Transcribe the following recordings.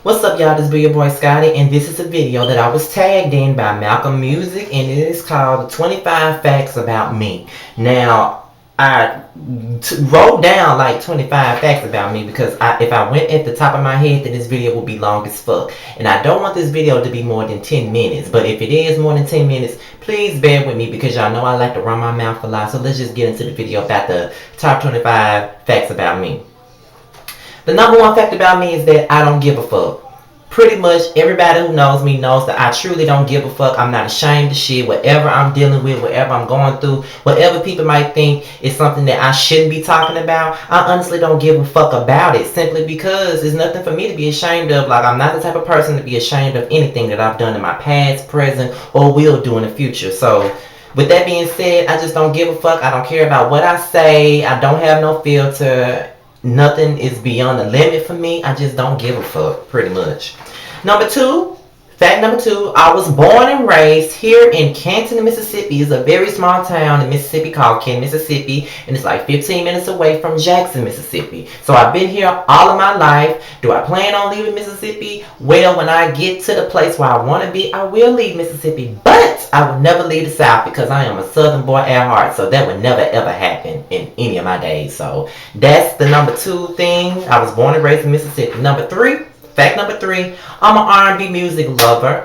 What's up, y'all? This be your boy Scotty, and this is a video that I was tagged in by Malcolm Music, and it is called 25 Facts About Me. Now, I wrote down like 25 facts about me because if I went at the top of my head, then this video will be long as fuck. And I don't want this video to be more than 10 minutes, but if it is more than 10 minutes, please bear with me because y'all know I like to run my mouth a lot. So let's just get into the video about the top 25 facts about me. The number one fact about me is that I don't give a fuck. Pretty much everybody who knows me knows that I truly don't give a fuck. I'm not ashamed of shit. Whatever I'm dealing with, whatever I'm going through, whatever people might think is something that I shouldn't be talking about, I honestly don't give a fuck about it. Simply because there's nothing for me to be ashamed of. Like, I'm not the type of person to be ashamed of anything that I've done in my past, present, or will do in the future. So, with that being said, I just don't give a fuck. I don't care about what I say. I don't have no filter. Nothing is beyond the limit for me. I just don't give a fuck, pretty much. Fact number two, I was born and raised here in Canton, Mississippi. It's a very small town in Mississippi called Canton, Mississippi, and it's like 15 minutes away from Jackson, Mississippi. So I've been here all of my life. Do I plan on leaving Mississippi? Well, when I get to the place where I want to be, I will leave Mississippi, but I will never leave the South because I am a Southern boy at heart, so that would never ever happen in any of my days. So that's the number two thing. I was born and raised in Mississippi. Fact number three, I'm an R&B music lover.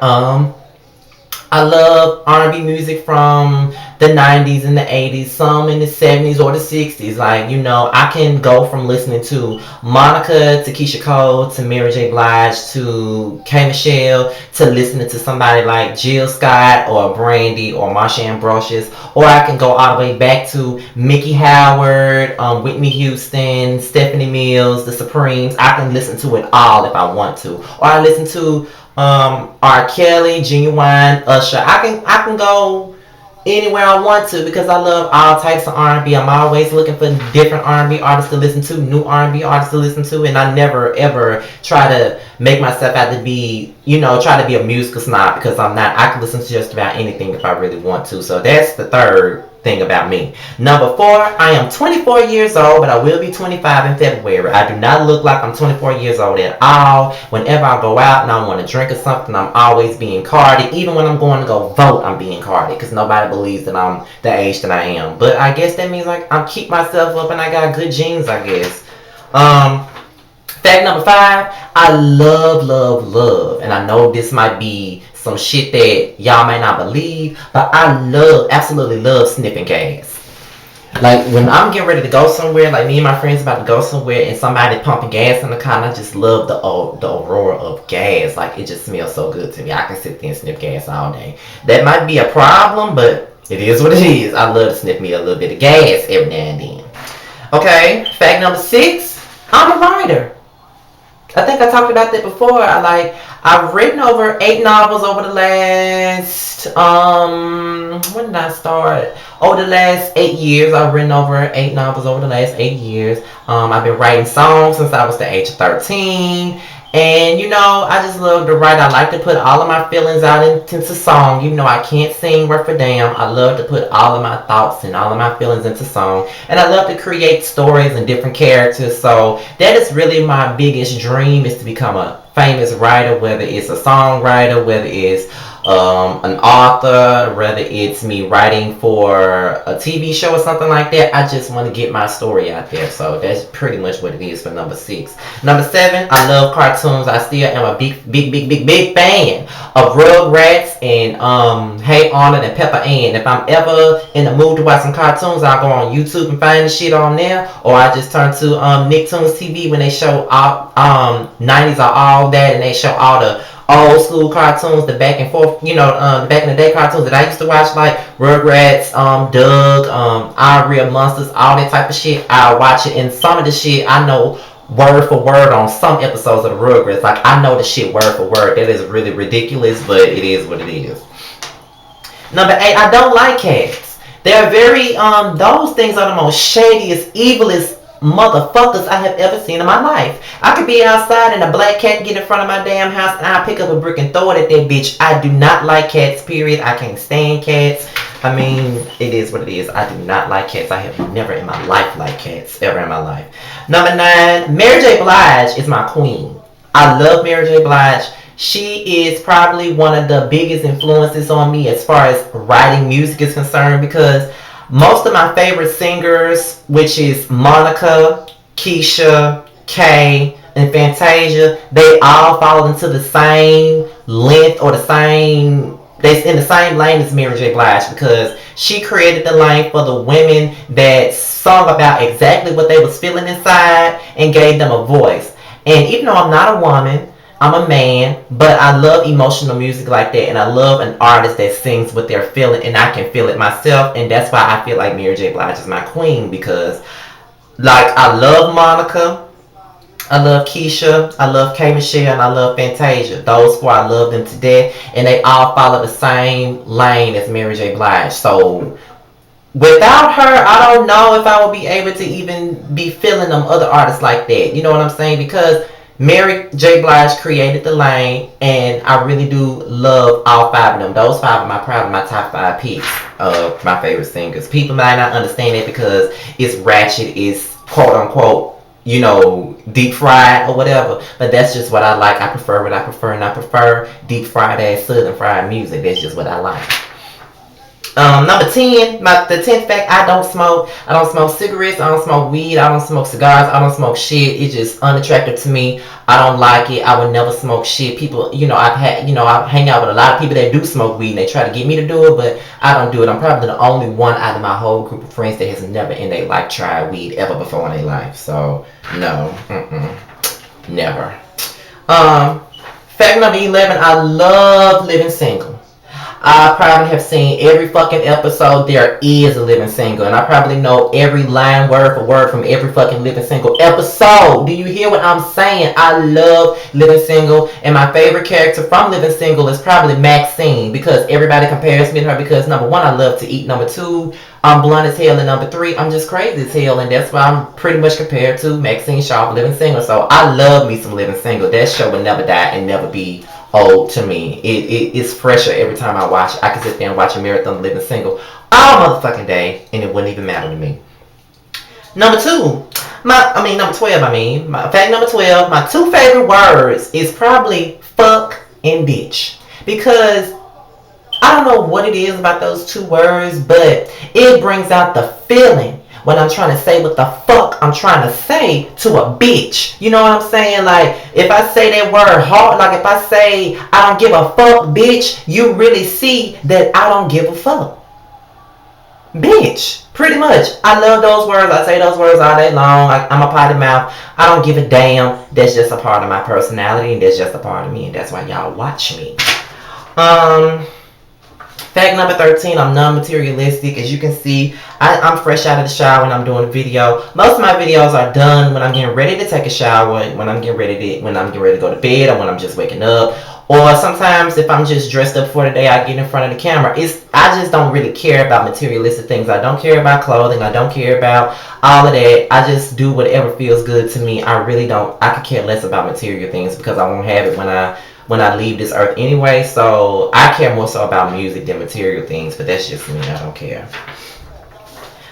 I love R&B music from the 90s and the 80s, some in the 70s or the 60s. Like, you know, I can go from listening to Monica to Keisha Cole to Mary J. Blige to K. Michelle to listening to somebody like Jill Scott or Brandy or Marsha Ambrosius. Or I can go all the way back to Mickey Howard, Whitney Houston, Stephanie Mills, The Supremes. I can listen to it all if I want to. Or I listen to R. Kelly, Genuine, Usher. I can go anywhere I want to because I love all types of R&B. I'm always looking for different R&B artists to listen to, new R&B artists to listen to, and I never ever try to make myself out to be, try to be a musical snob because I'm not. I can listen to just about anything if I really want to. So that's the third thing about me. Number four, I am 24 years old, but I will be 25 in February. I do not look like I'm 24 years old at all. Whenever I go out and I want to drink or something, I'm always being carded. Even when I'm going to go vote, I'm being carded because nobody believes that I'm the age that I am. But I guess that means like I keep myself up and I got good genes, I guess. Fact number five, I love, and I know this might be some shit that y'all may not believe, but I absolutely love sniffing gas. Like, when I'm getting ready to go somewhere, like me and my friends about to go somewhere, and somebody pumping gas in the car, and I just love the aurora of gas. Like, it just smells so good to me. I can sit there and sniff gas all day. That might be a problem, but it is what it is. I love to sniff me a little bit of gas every now and then. Okay, fact number six, I'm a writer. I think I talked about that before. I've written over 8 novels over the last, when did I start? Over the last 8 years. I've written over 8 novels over the last 8 years. I've been writing songs since I was the age of 13. And, I just love to write. I like to put all of my feelings out into song. I can't sing word for damn. I love to put all of my thoughts and all of my feelings into song. And I love to create stories and different characters. So that is really my biggest dream, is to become a famous writer, whether it's a songwriter, whether it's an author, whether it's me writing for a TV show or something like that. I just want to get my story out there. So that's pretty much what it is for number 6. Number 7, I love cartoons. I still am a big fan of Rugrats and Hey Arnold and Pepper Ann. If I'm ever in the mood to watch some cartoons, I'll go on YouTube and find the shit on there, or I just turn to Nicktoons TV when they show all 90s are all that, and they show all the old school cartoons, the back and forth, the back in the day cartoons that I used to watch, like Rugrats, Doug, Our Real Monsters, all that type of shit. I watch it, and some of the shit I know word for word on some episodes of the Rugrats. Like, I know the shit word for word. That is really ridiculous, but it is what it is. Number 8, I don't like cats. They're very, those things are the most shadiest, evilest motherfuckers I have ever seen in my life. I could be outside and a black cat get in front of my damn house and I pick up a brick and throw it at that bitch. I do not like cats, period. I can't stand cats. I mean, it is what it is. I do not like cats. I have never in my life liked cats, ever in my life. Number 9, Mary J. Blige is my queen. I love Mary J. Blige. She is probably one of the biggest influences on me as far as writing music is concerned, because most of my favorite singers, which is Monica, Keisha, Kay, and Fantasia, they all fall into the same length or the same. They in the same lane as Mary J. Blige, because she created the lane for the women that sung about exactly what they was feeling inside and gave them a voice. And even though I'm not a woman, I'm a man, but I love emotional music like that, and I love an artist that sings what they're feeling, and I can feel it myself, and that's why I feel like Mary J. Blige is my queen, because, like, I love Monica, I love Keisha, I love K. Michelle, and I love Fantasia. Those four, I love them to death, and they all follow the same lane as Mary J. Blige. So, without her, I don't know if I would be able to even be feeling them other artists like that. You know what I'm saying? Because Mary J. Blige created the lane, and I really do love all five of them. Those five are probably my top five picks of my favorite singers. People might not understand it because it's ratchet, it's quote unquote, you know, deep fried or whatever. But that's just what I like. I prefer what I prefer, and I prefer deep fried ass southern fried music. That's just what I like. Number 10, the 10th fact, I don't smoke. I don't smoke cigarettes. I don't smoke weed. I don't smoke cigars. I don't smoke shit. It's just unattractive to me. I don't like it. I would never smoke shit. People, I hang out with a lot of people that do smoke weed, and they try to get me to do it, but I don't do it. I'm probably the only one out of my whole group of friends that has never in their life tried weed ever before in their life. So, no. Never. Fact number 11, I love living single. I probably have seen every fucking episode there is a living single, and I probably know every line word for word from every fucking living single episode. Do you hear what I'm saying? I love living single, and my favorite character from living single is probably Maxine, because everybody compares me to her, because number one, I love to eat, number two, I'm blunt as hell, and number three, I'm just crazy as hell, and that's why I'm pretty much compared to Maxine Shaw, living single. So I love me some living single. That show will never die and never be old to me. It's fresher every time I watch it. I can sit there and watch a marathon living single all motherfucking day, and it wouldn't even matter to me. Number 12, fact number 12, my two favorite words is probably fuck and bitch. Because I don't know what it is about those two words, but it brings out the feeling when I'm trying to say what the fuck I'm trying to say to a bitch. You know what I'm saying? Like, if I say that word hard, like if I say I don't give a fuck, bitch, you really see that I don't give a fuck. Bitch. Pretty much. I love those words. I say those words all day long. I'm a potty mouth. I don't give a damn. That's just a part of my personality, and that's just a part of me, and that's why y'all watch me. Fact number 13, I'm non-materialistic. As you can see, I'm fresh out of the shower when I'm doing a video. Most of my videos are done when I'm getting ready to take a shower, when I'm getting ready to go to bed, or when I'm just waking up. Or sometimes if I'm just dressed up for the day, I get in front of the camera. I just don't really care about materialistic things. I don't care about clothing. I don't care about all of that. I just do whatever feels good to me. I really don't. I could care less about material things, because I won't have it when I leave this earth anyway. So I care more so about music than material things, but that's just me. I don't care.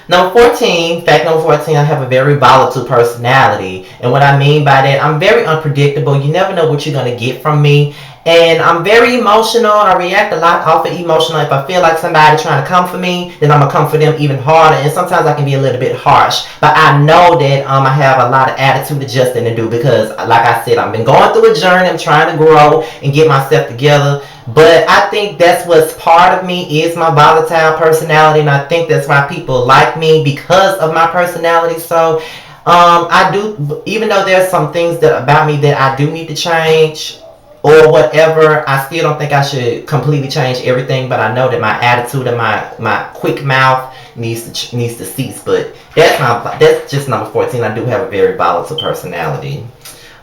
Fact number 14, I have a very volatile personality. And what I mean by that, I'm very unpredictable. You never know what you're going to get from me. And I'm very emotional. I react a lot off of emotional. If I feel like somebody's trying to come for me, then I'm going to come for them even harder. And sometimes I can be a little bit harsh. But I know that I have a lot of attitude adjusting to do, because, like I said, I've been going through a journey. I'm trying to grow and get myself together. But I think that's what's part of me, is my volatile personality. And I think that's why people like me, because of my personality. So I do, even though there's some things about me that I do need to change or whatever, I still don't think I should completely change everything. But I know that my attitude and my quick mouth needs to cease. But that's just number 14. I do have a very volatile personality.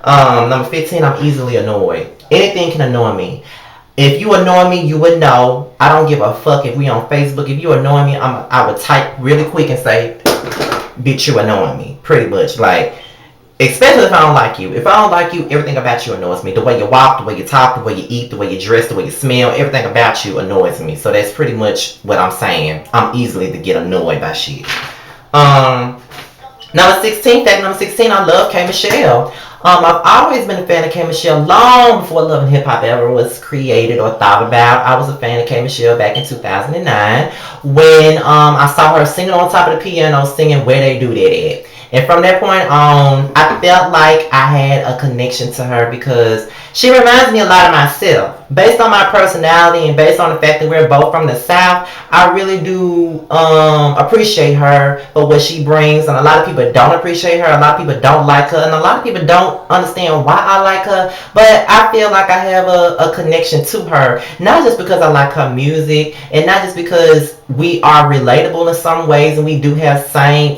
Number 15, I'm easily annoyed. Anything can annoy me. If you annoy me, you would know. I don't give a fuck if we on Facebook. If you annoy me, I would type really quick and say, bitch, you annoying me. Pretty much. Like, especially if I don't like you. If I don't like you, everything about you annoys me. The way you walk, the way you talk, the way you eat, the way you dress, the way you smell, everything about you annoys me. So that's pretty much what I'm saying. I'm easily to get annoyed by shit. Number 16, I love K. Michelle. I've always been a fan of K Michelle long before Love and Hip Hop ever was created or thought about. I was a fan of K Michelle back in 2009 when I saw her singing on top of the piano, singing "Where They Do That At." And from that point on, I felt like I had a connection to her because she reminds me a lot of myself. Based on my personality and based on the fact that we're both from the South, I really do appreciate her for what she brings. And a lot of people don't appreciate her. A lot of people don't like her. And a lot of people don't understand why I like her. But I feel like I have a connection to her. Not just because I like her music and not just because we are relatable in some ways and we do have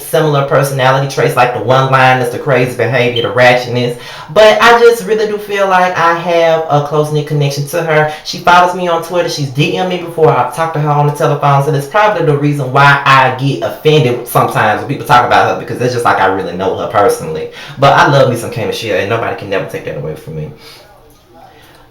similar personality traits like the one liners, the crazy behavior, the ratchetness. But I just really do feel like I have a close knit connection to her. She follows me on Twitter. She's DM'd me before. I've talked to her on the telephone. So that's probably the reason why I get offended sometimes when people talk about her because it's just like I really know her personally. But I love me some K Michelle and nobody can never take that away from me.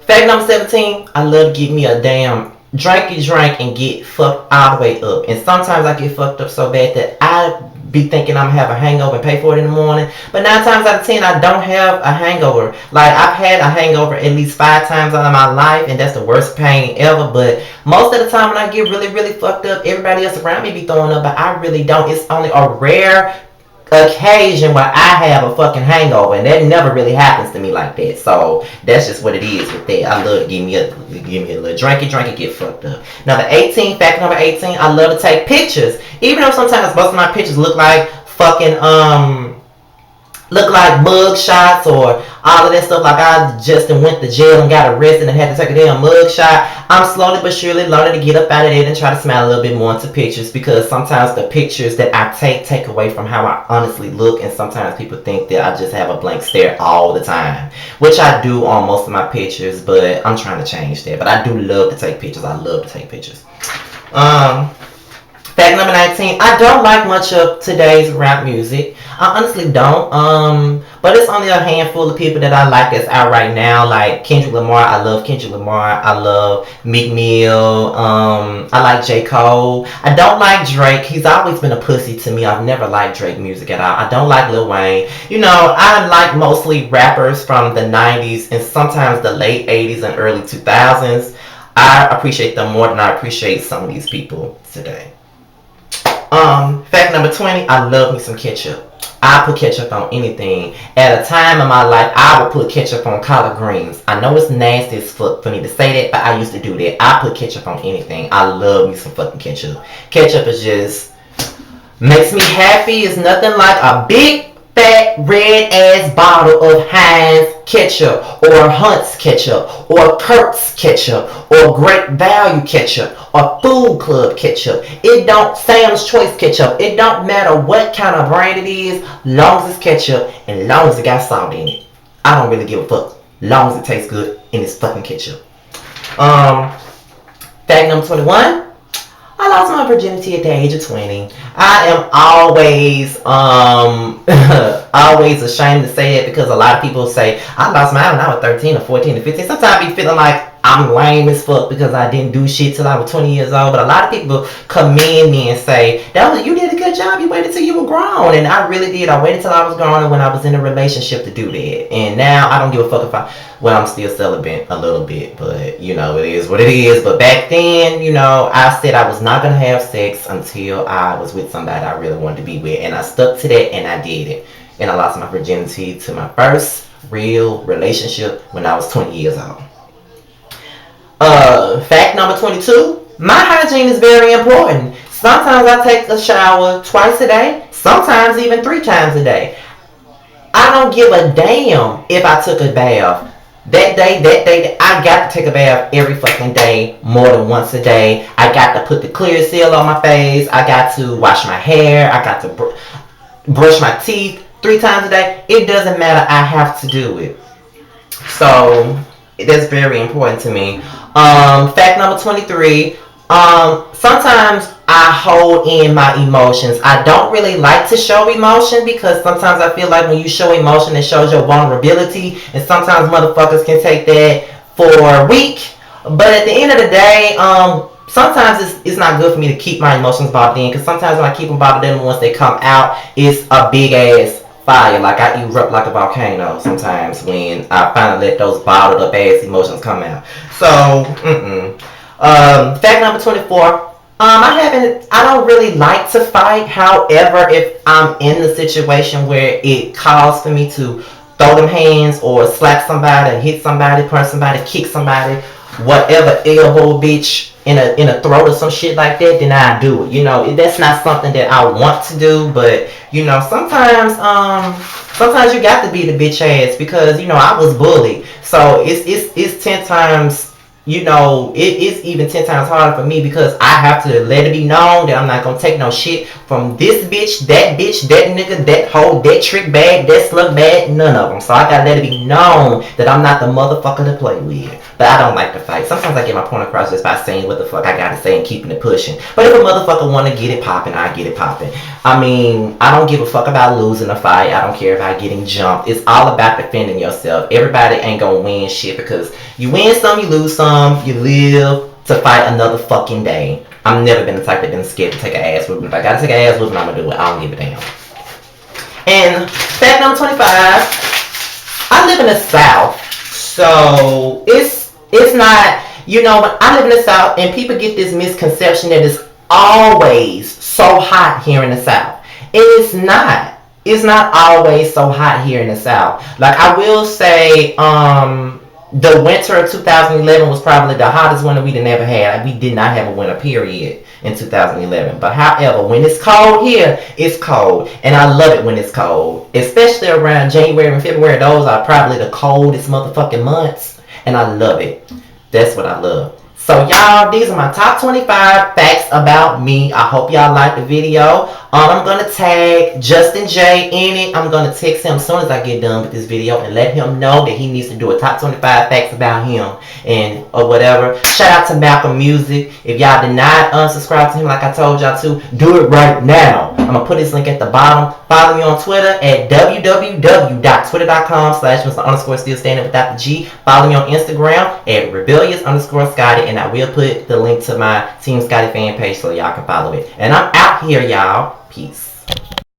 Fact number 17, I love to get me a damn drinky drink and get fucked all the way up. And sometimes I get fucked up so bad that I be thinking I'm gonna have a hangover and pay for it in the morning. But 9 times out of 10, I don't have a hangover. Like I've had a hangover at least 5 times out of my life, and that's the worst pain ever. But most of the time when I get really, really fucked up, everybody else around me be throwing up, but I really don't. It's only a rare occasion where I have a fucking hangover, and that never really happens to me like that. So that's just what it is with that. I love to give me a little drinky, get fucked up. Number 18, fact number 18, I love to take pictures. Even though sometimes most of my pictures look like fucking look like mug shots or all of that stuff. Like I just went to jail and got arrested and had to take a damn mug shot. I'm slowly but surely learning to get up out of it and try to smile a little bit more into pictures because sometimes the pictures that I take away from how I honestly look, and sometimes people think that I just have a blank stare all the time, which I do on most of my pictures, but I'm trying to change that. But I do love to take pictures. I love to take pictures. Fact number 19, I don't like much of today's rap music. I honestly don't. But it's only a handful of people that I like that's out right now. Like Kendrick Lamar, I love Kendrick Lamar. I love Meek Mill. I like J. Cole. I don't like Drake. He's always been a pussy to me. I've never liked Drake music at all. I don't like Lil Wayne. You know, I like mostly rappers from the 90s and sometimes the late 80s and early 2000s. I appreciate them more than I appreciate some of these people today. Fact number 20, I love me some ketchup. I put ketchup on anything. At a time in my life, I would put ketchup on collard greens. I know it's nasty as fuck for me to say that, but I used to do that. I put ketchup on anything. I love me some fucking ketchup. Ketchup is just makes me happy. It's nothing like a big fat red ass bottle of Heinz ketchup or Hunt's ketchup or Kurt's ketchup or Great Value ketchup or Food Club ketchup. It don't Sam's Choice ketchup. It don't matter what kind of brand it is, long as it's ketchup and long as it got salt in it. I don't really give a fuck. Long as it tastes good and it's fucking ketchup. Fact number 21. I lost my virginity at the age of 20. I am always always ashamed to say it because a lot of people say I lost mine when I was 13 or 14 or 15. Sometimes I be feeling like I'm lame as fuck because I didn't do shit till I was 20 years old. But a lot of people commend me and say, you did a good job. You waited till you were grown. And I really did. I waited till I was grown and when I was in a relationship to do that. And now I don't give a fuck I'm still celibate a little bit. But, you know, it is what it is. But back then, you know, I said I was not going to have sex until I was with somebody I really wanted to be with. And I stuck to that and I did it. And I lost my virginity to my first real relationship when I was 20 years old. Fact number 22, my hygiene is very important. Sometimes I take a shower twice a day, sometimes even 3 times a day. I don't give a damn if I took a bath. That day, I got to take a bath every fucking day, more than once a day. I got to put the clear seal on my face. I got to wash my hair. I got to brush my teeth 3 times a day. It doesn't matter. I have to do it. So that's very important to me. Fact number 23. Sometimes I hold in my emotions. I don't really like to show emotion because sometimes I feel like when you show emotion, it shows your vulnerability, and sometimes motherfuckers can take that for weak. But at the end of the day, sometimes it's not good for me to keep my emotions bottled in because sometimes when I keep them bottled in, once they come out, it's a big ass fire. Like I erupt like a volcano sometimes when I finally let those bottled up ass emotions come out. So, fact number 24. I don't really like to fight. However, if I'm in the situation where it calls for me to throw them hands or slap somebody, hit somebody, punch somebody, kick somebody, whatever, elbow bitch in a throat or some shit like that, then I do it. You know, that's not something that I want to do, but you know, sometimes you got to be the bitch ass because you know I was bullied, so it's 10 times. You know, it's even 10 times harder for me because I have to let it be known that I'm not gonna take no shit from this bitch, that nigga, that hoe, that trick bag, that slug bag, none of them. So I gotta let it be known that I'm not the motherfucker to play with. But I don't like to fight. Sometimes I get my point across just by saying what the fuck I gotta say and keeping it pushing. But if a motherfucker wanna get it popping, I get it popping. I mean, I don't give a fuck about losing a fight. I don't care about getting jumped. It's all about defending yourself. Everybody ain't gonna win shit because you win some, you lose some, you live to fight another fucking day. I've never been the type that been scared to take an ass whooping. If I gotta take an ass whooping, I'm gonna do it. I don't give a damn. And fact number 25, I live in the South, so it's not, you know, when I live in the South and people get this misconception that it's always so hot here in the South. It's not. It's not always so hot here in the South. Like I will say, the winter of 2011 was probably the hottest winter we'd ever had. Like, we did not have a winter period in 2011. But however, when it's cold here, it's cold. And I love it when it's cold. Especially around January and February. Those are probably the coldest motherfucking months. And I love it. That's what I love. So y'all, these are my top 25 facts about me. I hope y'all like the video. I'm going to tag Justin J in it. I'm going to text him as soon as I get done with this video and let him know that he needs to do a top 25 facts about him and or whatever. Shout out to Malcolm Music. If y'all did not unsubscribe to him like I told y'all to, do it right now. I'm going to put his link at the bottom. Follow me on Twitter at www.twitter.com/Mr_still standing without the G. Follow me on Instagram at rebellious_Scotty, and I will put the link to my Team Scotty fan page so y'all can follow it. And I'm out here, y'all. Peace.